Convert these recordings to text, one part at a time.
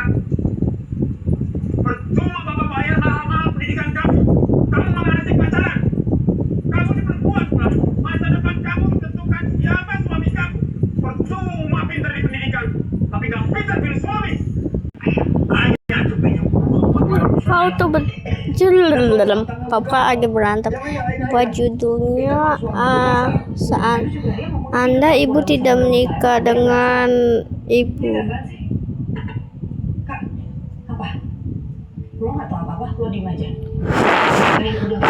kan? Percuma Bapak bayar mahal-mahal pendidikan kamu. Kamu malah asik pacaran. Kamu ini perempuan pula. Masa depan kamu ditentukan siapa suami kamu. Percuma pintar di pendidikan, tapi gak pintar pilih suami. Ayah tuh pengen Kau tuh dalam papa lagi berantem. Buat judulnya saat Anda ibu tidak menikah dengan ibu. Kak, apa? Lo nggak tahu apa-apa, lo diem aja. Udah.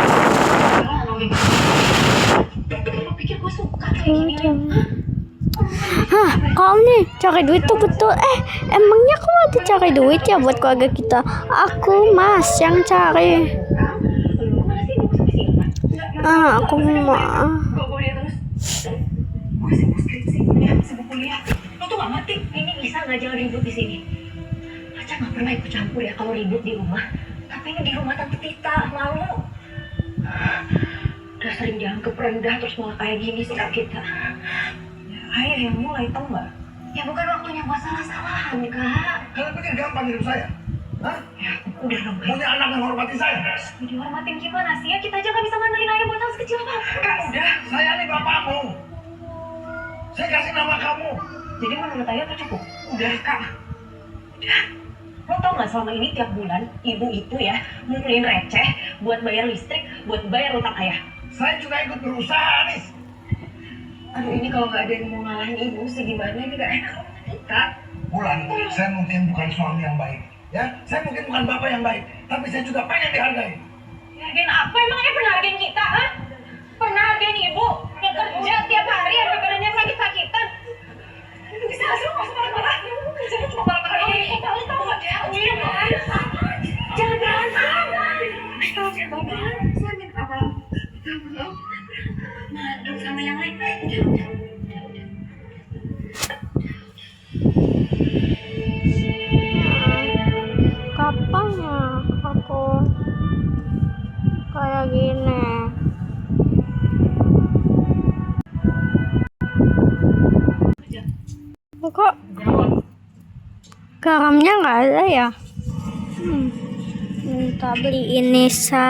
Lo pikir gue suka kayak gini? Hah, kau nih cari duit tuh betul. Emangnya kau ada cari duit ya buat keluarga kita? Aku Mas yang cari. Lo mana sih gue sampai sini? Aku mau. Gue dia terus. Gue sibuk skripsi, ya, sibuk kuliah. Lo tuh gak ngerti, ini bisa nggak jangan ribut di sini. Aca nggak pernah ikut campur ya kalau ribut di rumah. Tapi ini di rumah Tante Tita, malu. Udah sering dianggap rendah terus malah kayak gini sikap kita. Ayah yang mulai, tau nggak? Ya bukan waktunya buat salah-salahan, Kak. Kalian pikir gampang hidup saya? Hah? Ya, udah dong, Kak. Punya anak yang hormati saya. Dihormatin gimana sih ya? Kita aja nggak bisa ngandelin ayah buat hal sekecil apa. Kak, udah. Saya ini bapakmu. Saya kasih nama kamu. Jadi menurut ayah tuh cukup? Udah, Kak. Udah. Lo tau nggak selama ini tiap bulan ibu itu ya ngumpulin receh buat bayar listrik, buat bayar utang ayah. Saya juga ikut berusaha, Anis. Aduh, ini kalau nggak ada yang mau ngalahin ibu sih gimana? Ini nggak enak loh, Kak. Bulan, saya mungkin bukan suami yang baik. Ya, saya mungkin bukan bapak yang baik. Tapi saya juga pengen dihargai. Hargain apa? Emang ayah pernah hargain kita, ha? Pernah hargain ibu? Yang kerja tiap hari sampai badannya sakit-sakitan. Bisa nggak sih lo masuk marah-marah? Kerjanya cuma marah-marah. Kamu tau nggak dia? Udah, jangan berantem. Saya minta apa? Madu sama yang lain. Kapan ya aku kayak gini? Kok garamnya nggak ada ya? Minta beliin Nisa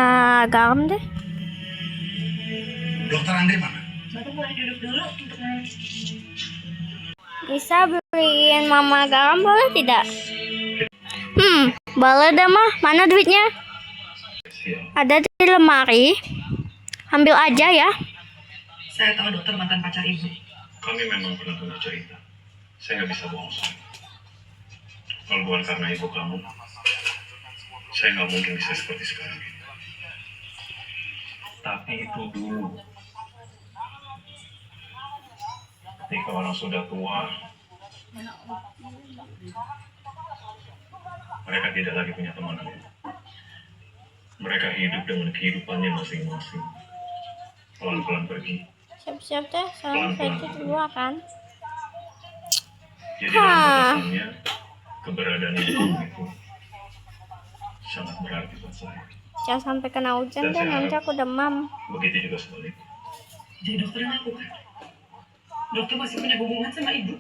garam deh. Dokter Andre mana? Bapak boleh duduk dulu untuk Bisa beliin mama garam boleh tidak? Boleh deh mah. Mana duitnya? Ada di lemari. Ambil aja ya. Saya tahu dokter mantan pacar ibu. Kami memang pernah punya cerita. Saya nggak bisa bohong. Kalau bukan karena ibu kamu, saya nggak mungkin bisa seperti sekarang ini. Tapi itu dulu. Ketika orang sudah tua, mereka tidak lagi punya teman. Mereka hidup dengan kehidupannya masing-masing. Pelan-pelan pergi. Siap-siap deh. Soalnya saya itu dua kan. Jadi dalam batasannya, keberadaan ibu kamu itu sangat berarti buat saya. Jangan sampai kena hujan deh. Nanti aku demam. Begitu juga sebaliknya. Jadi dokter yang aku kan? Dokter masih punya hubungan sama ibu?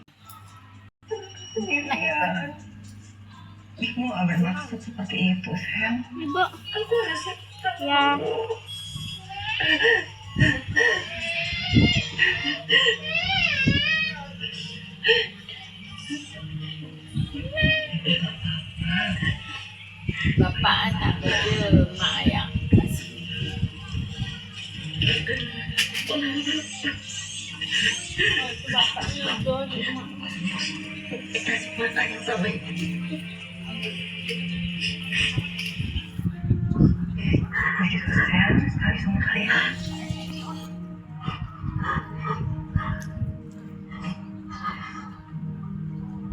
Iya. Ibu gak bermaksud seperti itu, sayang. Ibu. Aku rasa... Ya. Bapak anak jelma yang Kita semua tanya sama ibu. Aku juga sayang sekali sama kalian.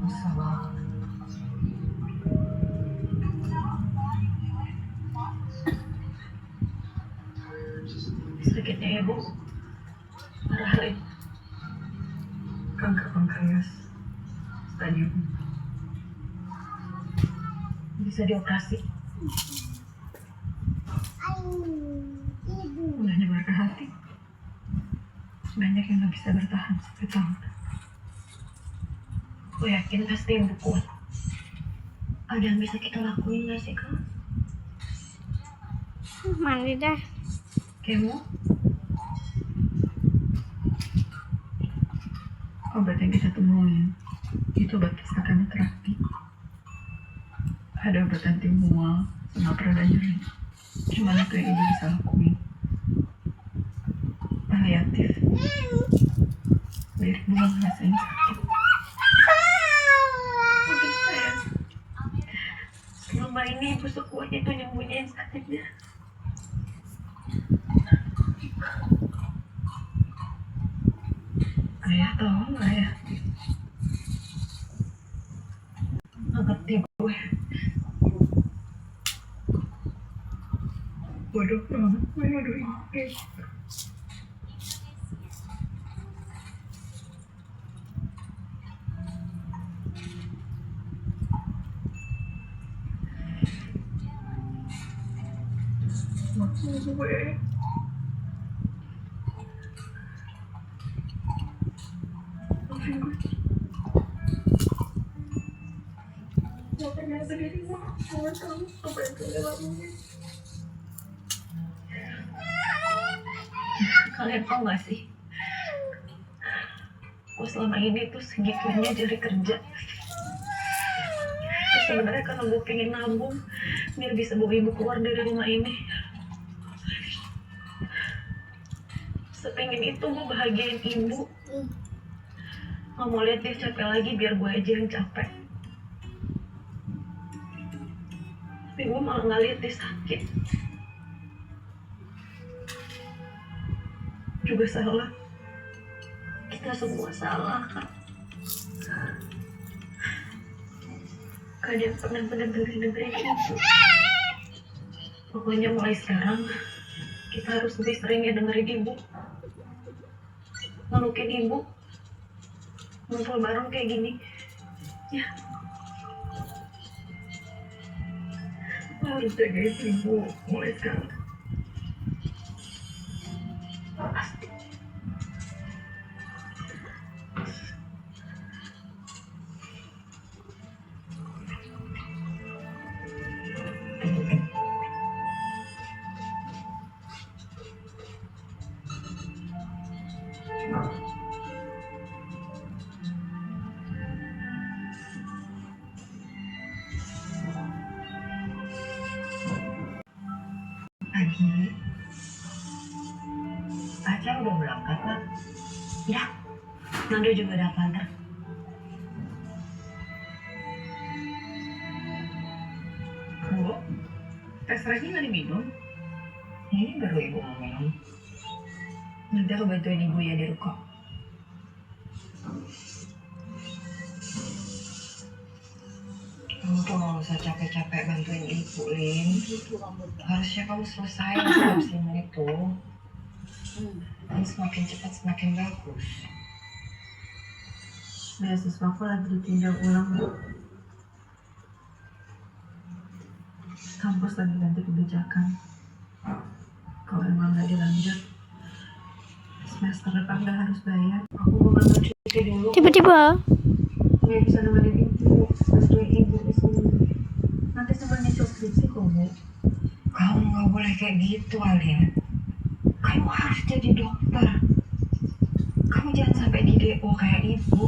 Masalah. Sakitnya ya, Bu. Marahin. Kanker pankreas. Stadium. Bisa dioperasi. Udah nyebarkan hati. Banyak yang gak bisa bertahan sampai tahun. Aku yakin pasti ibu kuat. Ada yang bisa kita lakuin nggak sih, Kak? Mandi dah. Kemo? Obat yang kita temuin itu obat kesakannya terapi. Ada obat anti mual sama pereda nyeri. Cuma itu yang ibu bisa lakuin. Paliatif. Biar ibu nggak ngerasain sakit. Kok bisa ya? Selama ini ibu sekuatnya tuh nyembunyiin sakitnya. Ayah tahu nggak ya? Nggak ngerti gue. Bodoh banget gue nuduhin kayak gitu. Maksud gue maafin gue. Gak pernah sendiri mah. Gue tahu apa yang kalian lakuin. Kalian tau gak sih? Gue selama ini tuh segitunya cari kerja. Terus sebenarnya karena gue pengen nabung biar bisa bawa ibu keluar dari rumah ini. Sepengin itu gue bahagiain ibu. Gak mau lihat dia capek lagi biar gue aja yang capek. Tapi gue malah gak lihat dia sakit. Juga salah. Kita semua salah, Kak. Kalian pernah bener-bener itu. Pokoknya mulai sekarang kita harus lebih sering ya dengerin ibu, melukin ibu, ngumpul bareng kayak gini. Ya, Lo harus jagain ibu mulai sekarang. pasti. Pagi. Acar udah berangkat, Pak? Ya, Nando juga udah antar. Bu, tes lagi nggak diminum? Ini baru ibu mau minum. Nanti aku bantuin ibu ya di ruko. Kamu tuh nggak usah capek-capek bantuin ibu, Lin. Harusnya kamu selesai skripsimu itu. Dan semakin cepat semakin bagus. Beasiswa aku lagi ditinjau ulang, Bu. Kampus lagi ganti kebijakan. Kalau emang nggak dilanjut, semester depan nggak harus bayar. Aku mau ngambil cuti dulu. Tiba-tiba. Nggak bisa nemenin ibu, bantuin ibu di sini. Nanti sambil nyicil skripsi kok, Bu. Kamu nggak boleh kayak gitu, Alia. Kamu harus jadi dokter. Kamu jangan sampai di DO kayak ibu.